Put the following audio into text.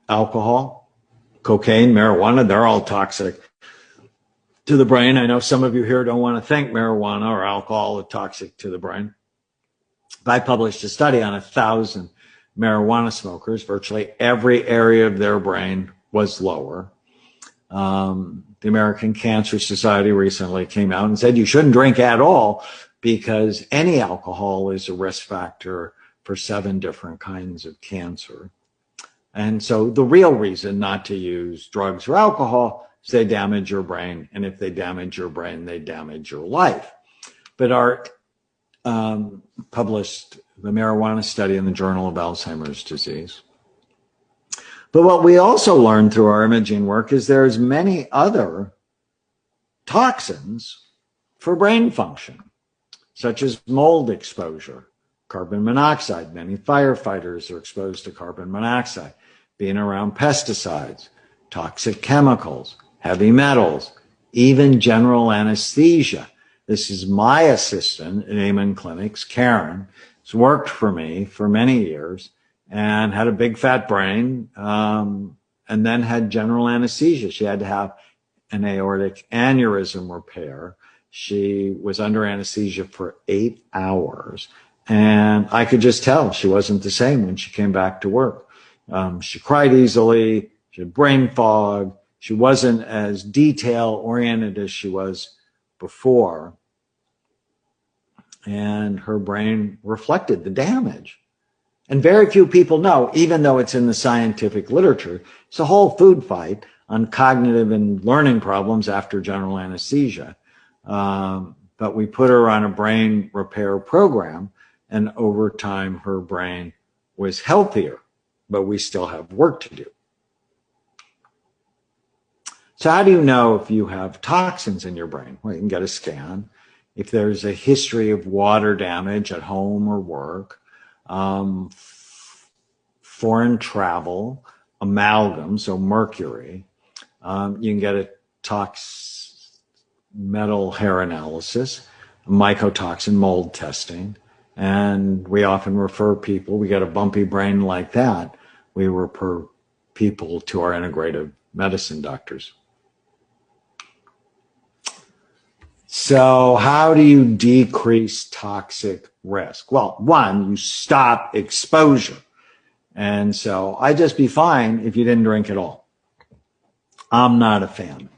alcohol, cocaine, marijuana, they're all toxic to the brain. I know some of you here don't want to think marijuana or alcohol are toxic to the brain. But I published a study on 1,000 marijuana smokers. Virtually every area of their brain was lower. The American Cancer Society recently came out and said you shouldn't drink at all because any alcohol is a risk factor for 7 different kinds of cancer. And so the real reason not to use drugs or alcohol is they damage your brain. And if they damage your brain, they damage your life. But Art published the marijuana study in the Journal of Alzheimer's Disease. But what we also learned through our imaging work is there's many other toxins for brain function, such as mold exposure, carbon monoxide. Many firefighters are exposed to carbon monoxide, being around pesticides, toxic chemicals, heavy metals, even general anesthesia. This is my assistant at Amen Clinics, Karen. She's worked for me for many years and had a big fat brain, and then had general anesthesia. She had to have an aortic aneurysm repair. She was under anesthesia for 8 hours. And I could just tell she wasn't the same when she came back to work. She cried easily. She had brain fog. She wasn't as detail-oriented as she was before. And her brain reflected the damage. And very few people know, even though it's in the scientific literature, it's a whole food fight on cognitive and learning problems after general anesthesia. But we put her on a brain repair program, and over time her brain was healthier, but we still have work to do. So how do you know if you have toxins in your brain? Well, you can get a scan. If there's a history of water damage at home or work, foreign travel, amalgam, so mercury, you can get a metal hair analysis, mycotoxin mold testing, and we often refer people, we get a bumpy brain like that, we refer people to our integrative medicine doctors. So how do you decrease toxic risk? Well, one, you stop exposure. And so I'd just be fine if you didn't drink at all. I'm not a fan.